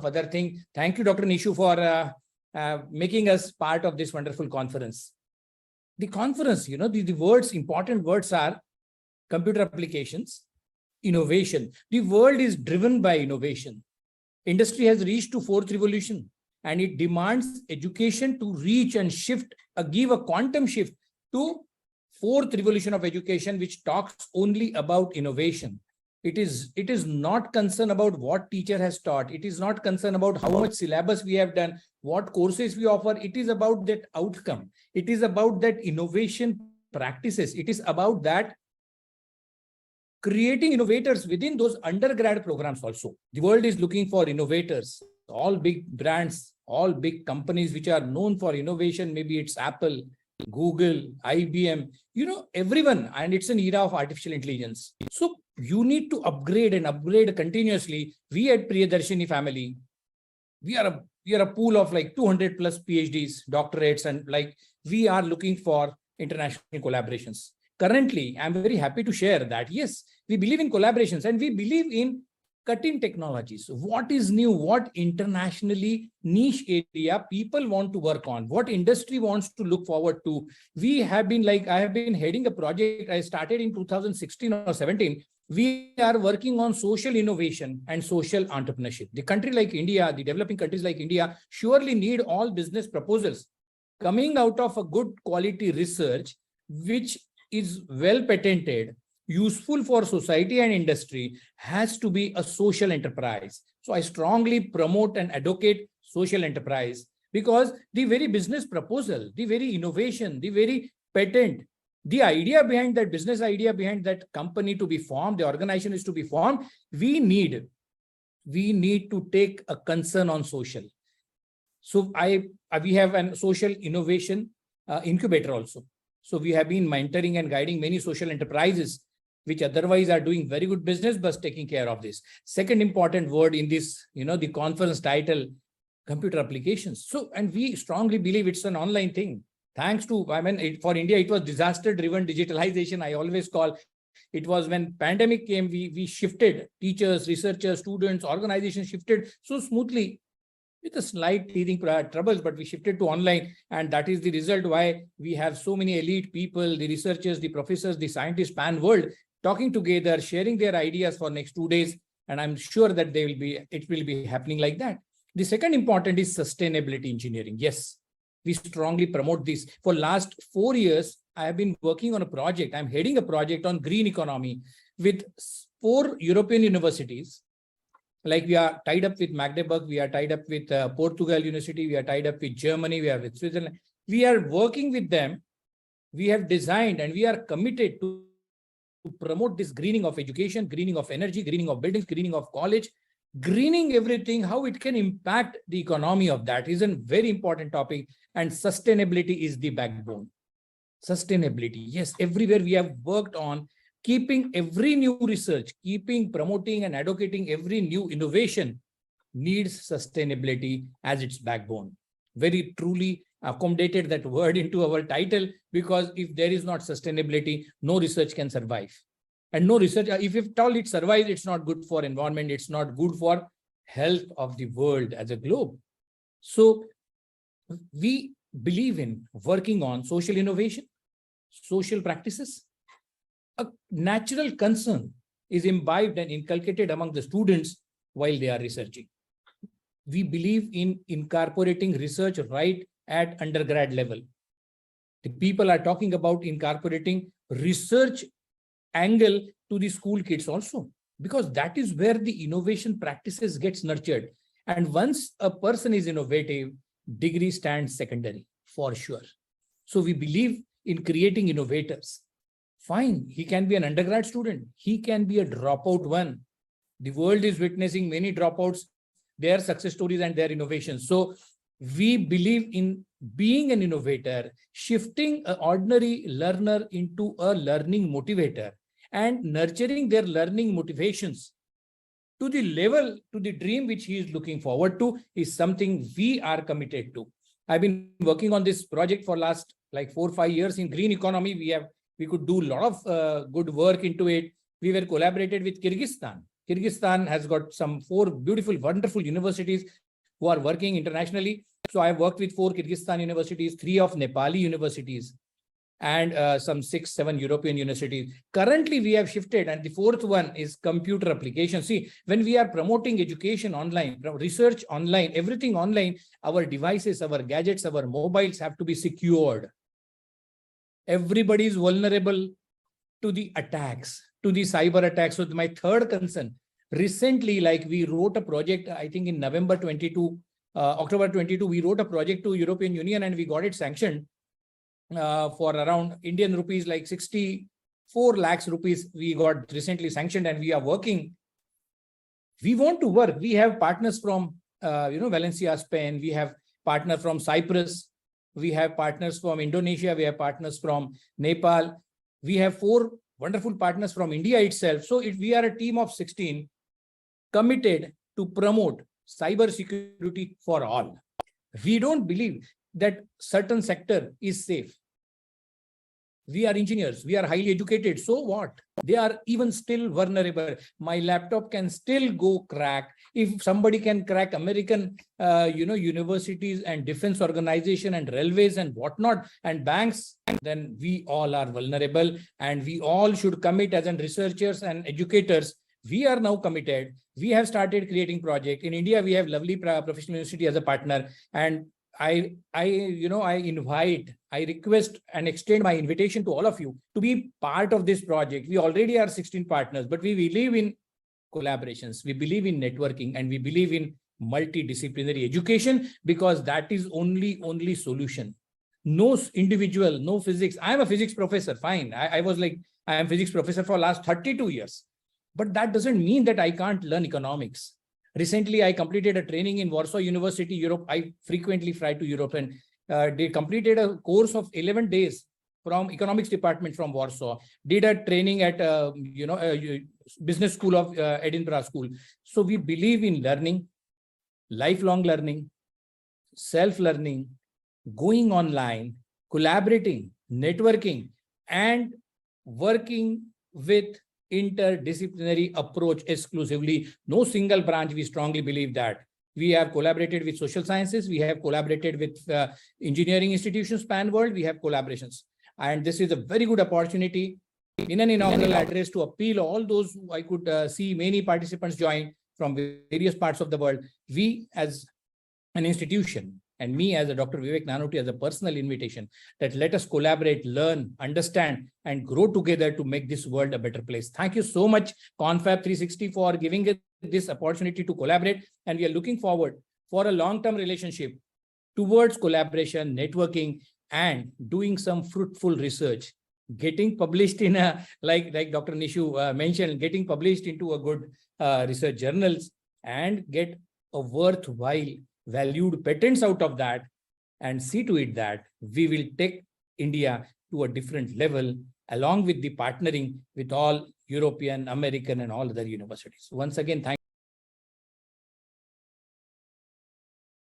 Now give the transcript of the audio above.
other things. Thank you, Dr. Nishu, for making us part of this wonderful conference. The conference, the words, important words are computer applications, innovation. The world is driven by innovation. Industry has reached to fourth revolution, and it demands education to reach and shift, give a quantum shift to fourth revolution of education, which talks only about innovation. It is not concerned about what teacher has taught. It is not concerned about how much syllabus we have done, what courses we offer. It is about that outcome. It is about that innovation practices. It is about that creating innovators within those undergrad programs also. The world is looking for innovators. All big brands, all big companies which are known for innovation, maybe it's Apple, Google, IBM, everyone, and it's an era of artificial intelligence. So you need to upgrade and upgrade continuously. We at Priyadarshini family, we are a pool of like 200 plus PhDs, doctorates, and we are looking for international collaborations. Currently, I'm very happy to share that, yes, we believe in collaborations and we believe in cutting technologies. What is new? What internationally niche area people want to work on? What industry wants to look forward to? We have been I have been heading a project I started in 2016 or 17. We are working on social innovation and social entrepreneurship. The country like India, the developing countries like India surely need all business proposals coming out of a good quality research, which is well patented, useful for society and industry, has to be a social enterprise. So I strongly promote and advocate social enterprise, because the very business proposal, the very innovation, the very patent, the idea behind that business idea, behind that company to be formed, the organization is to be formed, we need to take a concern on social. So we have a social innovation incubator also. So we have been mentoring and guiding many social enterprises which otherwise are doing very good business, but taking care of this. Second important word in this, the conference title, computer applications. So, and we strongly believe it's an online thing. Thanks to, for India, it was disaster-driven digitalization. I always call it was when pandemic came, we shifted, teachers, researchers, students, organizations shifted so smoothly with a slight teething troubles, but we shifted to online. And that is the result why we have so many elite people, the researchers, the professors, the scientists, pan world, talking together, sharing their ideas for next 2 days. And I'm sure that it will be happening like that. The second important is sustainability engineering. Yes, we strongly promote this. For last 4 years, I have been working on a project. I'm heading a project on green economy with 4 European universities. We are tied up with Magdeburg, we are tied up with Portugal University, we are tied up with Germany, we are with Switzerland. We are working with them. We have designed and we are committed to promote this greening of education, greening of energy, greening of buildings, greening of college, greening everything, how it can impact the economy of that is a very important topic. And sustainability is the backbone. Sustainability, yes, everywhere we have worked on keeping every new research, promoting and advocating every new innovation needs sustainability as its backbone. Very truly accommodated that word into our title, because if there is not sustainability, no research can survive. And no research, if at all it survives, it's not good for environment, it's not good for health of the world as a globe. So we believe in working on social innovation, social practices. A natural concern is imbibed and inculcated among the students while they are researching. We believe in incorporating research right at undergrad level. The people are talking about incorporating research angle to the school kids also, because that is where the innovation practices gets nurtured. And once a person is innovative, degree stands secondary for sure. So we believe in creating innovators. Fine, he can be an undergrad student. He can be a dropout one. The world is witnessing many dropouts, their success stories and their innovations. So we believe in being an innovator, shifting an ordinary learner into a learning motivator and nurturing their learning motivations to the level, to the dream which he is looking forward to is something we are committed to. I've been working on this project for last 4 or 5 years in green economy. We could do a lot of good work into it. We were collaborated with Kyrgyzstan. Kyrgyzstan has got some 4 beautiful, wonderful universities who are working internationally. So I have worked with 4 Kyrgyzstan universities, 3 of Nepali universities, and some 6, 7 European universities. Currently, we have shifted, and the 4th one is computer application. See, when we are promoting education online, research online, everything online, our devices, our gadgets, our mobiles have to be secured. Everybody is vulnerable to the attacks, to the cyber attacks. So my third concern, recently, like we wrote a project, I think in November 22, October 22, we wrote a project to European Union and we got it sanctioned for around Indian rupees, like 64 lakhs rupees we got recently sanctioned, and we are working. We want to work. We have partners from, Valencia, Spain. We have partners from Cyprus. We have partners from Indonesia. We have partners from Nepal. We have 4 wonderful partners from India itself. So we are a team of 16 committed to promote cyber security for all. We don't believe that certain sector is safe. We are engineers, we are highly educated. So what? They are even still vulnerable. My laptop can still go crack. If somebody can crack American, universities and defense organization and railways and whatnot and banks, then we all are vulnerable, and we all should commit as researchers and educators. We are now committed. We have started creating project. In India, we have lovely professional university as a partner, and I request and extend my invitation to all of you to be part of this project. We already are 16 partners, but we believe in collaborations. We believe in networking, and we believe in multidisciplinary education, because that is only solution. No individual, no physics. I am a physics professor. Fine. I am physics professor for last 32 years, but that doesn't mean that I can't learn economics. Recently, I completed a training in Warsaw University, Europe. I frequently fly to Europe, and they completed a course of 11 days from economics department from Warsaw. Did a training at business school of Edinburgh School. So we believe in learning, lifelong learning, self-learning, going online, collaborating, networking, and working with interdisciplinary approach exclusively. No single branch. We strongly believe that. We have collaborated with social sciences. We have collaborated with engineering institutions span world. We have collaborations. And this is a very good opportunity in an inaugural address to appeal all those who I could see many participants join from various parts of the world. We as an institution, and me as a Dr. Vivek Nanoti as a personal invitation, that let us collaborate, learn, understand, and grow together to make this world a better place. Thank you so much, Confab 360, for giving us this opportunity to collaborate. And we are looking forward for a long-term relationship towards collaboration, networking, and doing some fruitful research, getting published in a, like Dr. Nishu mentioned, getting published into a good research journals, and get a worthwhile valued patents out of that, and see to it that we will take India to a different level, along with the partnering with all European, American, and all other universities. Once again, thank